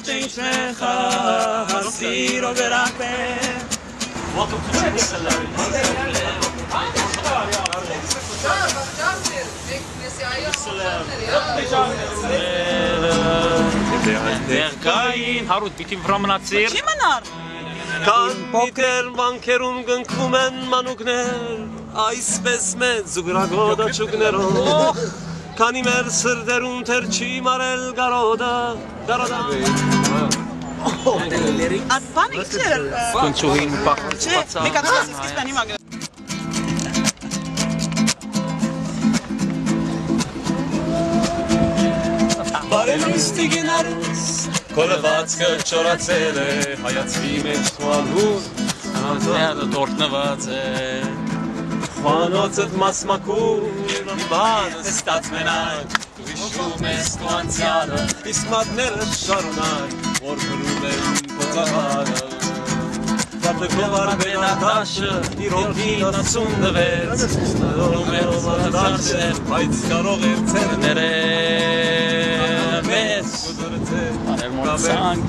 Ջինչնեխ հասիրո վերակեն Welcome to Jerusalem Ներկային հարուտ պիտի վրամնացիր Չի մնար Կան միտեր մանքերում գնքվում են մանուկներ Այսպես մեծ զուգրագոդ աչուկներով Քանի մեր սրդերում թեր չի մարել գարոդը Ատպան եք չեր Կնչուհին պախծա Մեկ ատպան սկիզբան հիմա գնա Բարելույստի գենարուս Կոլվածքը չորացել է Հայացքի մեջ թուալուր Անձները դորտնված է Խանոցըտ մասմակուր Բանը ստացմենակ Հիշում ես քո անցյալը Իսկ մատները շարունակ Որ գրում են փոծաղանը Դատքով արբենադաշը Իրոքին ասում դվեց Դնում էր զարցեր Բայց կարող էր ցերներել Մեզ Արել մորցանք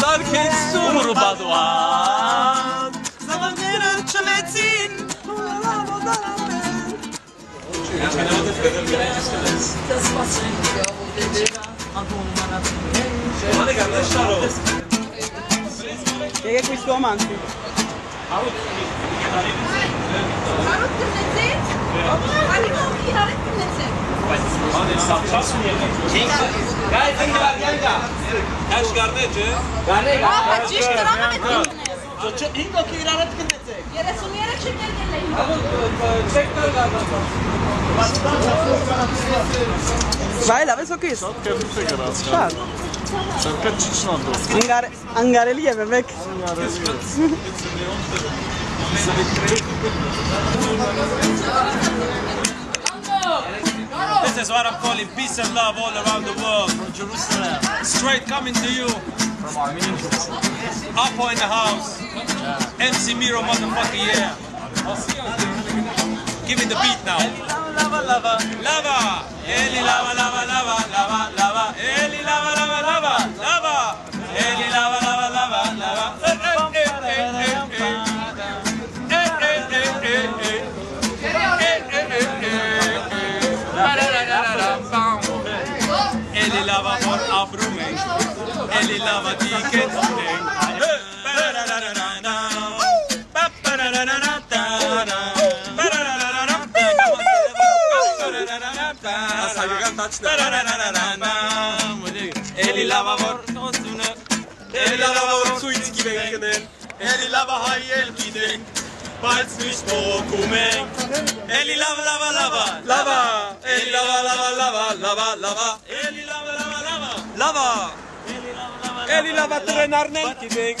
Սարքես սուր բադուան Զավանները չլեցին Եկեք միշտ ոմանցի Հարուտ կնեցեք Հարիկով իրարետ կնեցեք Հաշ գարնեջ է Ճիշտ դրամը մեծ Ինքոք իրարետ կնեցեք 33 շեկել գել Վայ լավ ես օքեյ Շատ կերպ է գրած Շատ Շատ չիչնանդով Անգարելի է մեկ This is what I'm calling peace and love all around the world from Jerusalem. Straight coming to you from Armenian Jerusalem. Apo in the house. MC Miro motherfucker, yeah. Give me the beat now. Lava, lava, lava. Eli lava, lava, lava, lava, lava. Eli lava, lava, lava, lava. Eli lava, lava, lava, lava. Eli lava vor abrume, Eli lava diket Eli lava vor nostune, Eli lava vor suiți gibengenen, Eli lava hayel gideng. Բայց միշտ ողոքում ենք Էլի լավա լավա լավա լավա Էլի լավա լավա լավա լավա լավա Էլի լավա լավա լավա լավա Էլի լավա տրենարնել գիտենք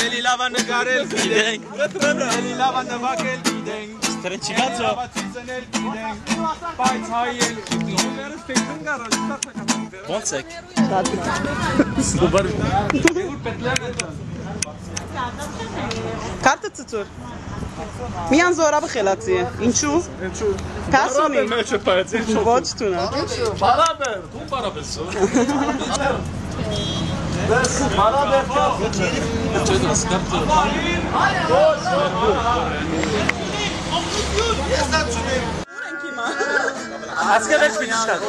Էլի լավա նկարել գիտենք Էլի լավա նվագել գիտենք Ստրեն չիգացո Ցիցնել գիտենք Բայց հայել գիտենք Ոնց եք Քարտը ծծուր Միան զորավը խելացի է Ինչու? Կաս ունի Ոչ տունա Բարաբեր, դու բարաբես Բարաբեր Չէ դաս կարտը Ասկել եք պինիշտան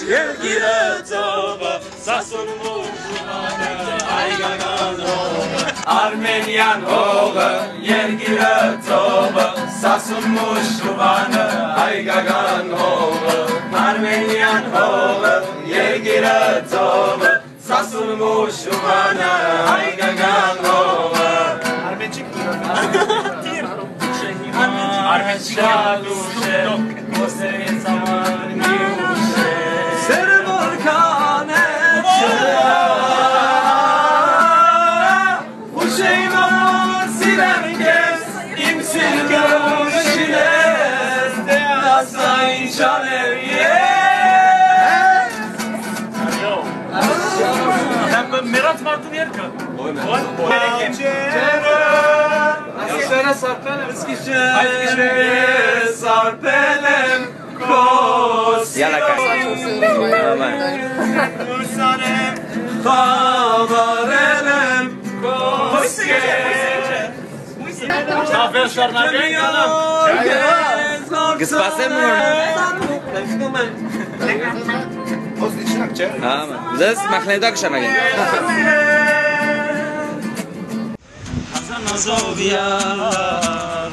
Երգիրը ծովը Սասուն մուշուանը Այգագան հողը Արմենյան հողը Երգիրը ծովը Սասուն մուշուանը Այգագան հողը Արմենյան հողը Երգիրը ծովը Սասուն մուշուանը Այգագան հողը Արմենչիկ Ոստերին սամար մի ուշ է Սերը որքան է Ուշ է իմ ամոր սիրեմ կեզ Իմ սիրկը ուշին ես Դասա ինչ աներ ես Մերած մարդուն երկը Այսերը սարպել եմ Այսքիշը սարպել եմ Կոս Յալա կայ Ուսանեմ, խավարել եմ կոսկե Շավեր շարնագեն կանամ Գսպասեմ որ Ոստիչնակ չէ Ձեզ մախնեդակ շանագեն Հազանազովյա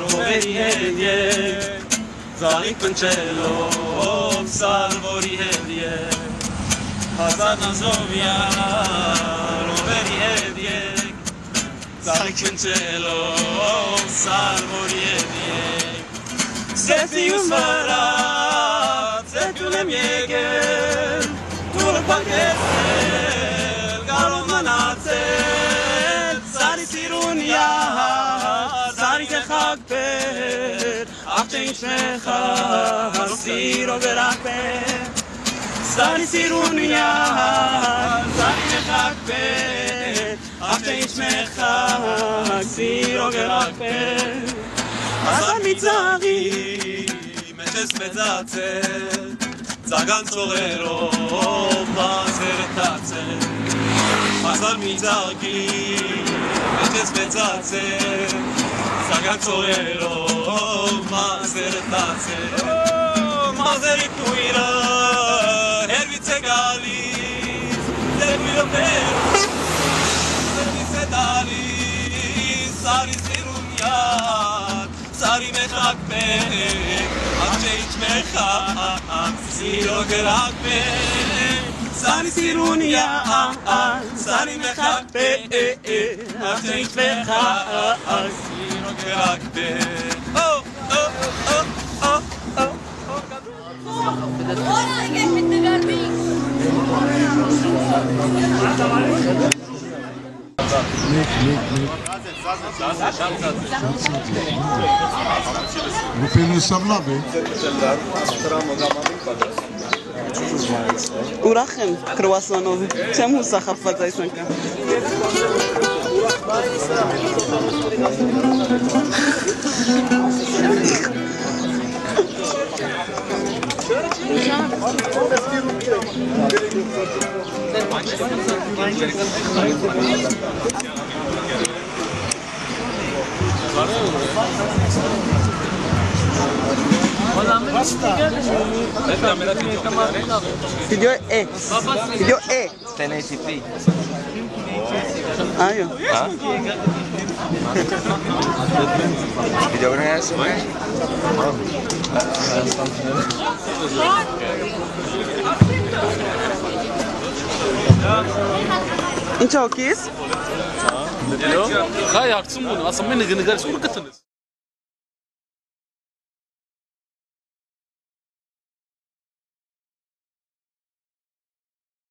ռովերի հետ եկ Զալիկ պնչելով սարվորի հետ եկ Հազանազովյա ռովերի հետ եկ Զալիկ պնչելով սարվորի հետ եկ Սեթիուս վրա ծետուն եմ եկել Դուրը պակեցել գարով մնացել Սարի սիրունյա Սարի կխակ պեր Աղջե ինչ մեխար Սիրո գրակ պեր Սարի սիրունյա Սարի կխակ պեր Աղջե ինչ մեխար Սիրո գրակ պեր Հազար մի ծաղի Մեջ ես մեծացել Ծագան ծողերով Մազերը տացել Հազար մի ծաղի Մեջ ես մեծացել Ծագան ծողերով Մազերը տացել Մազերի կույրը Հերվից է գալիս Ձերվիրը մեր Ձերվից է դալիս Սարի սիրունյակ Սարի մեխակ պեր Աղջե ինչ մեխակ Սիրո գրակ պեր Սարի սիրունյա Սարի մեխակ պեր Աղջե ինչ մեխակ Սիրո գրակ պեր Ora եկեք մտնգարվի Գուպելը սավլավ է Ուրախ եմ կրուասանով, չեմ հուսախապված այս անգամ Video E. Video E. Tennessee Այո Video գրես Ինչ հոգիս Հայ ակցում ունի, ասում են նգնգարից ուր կտնես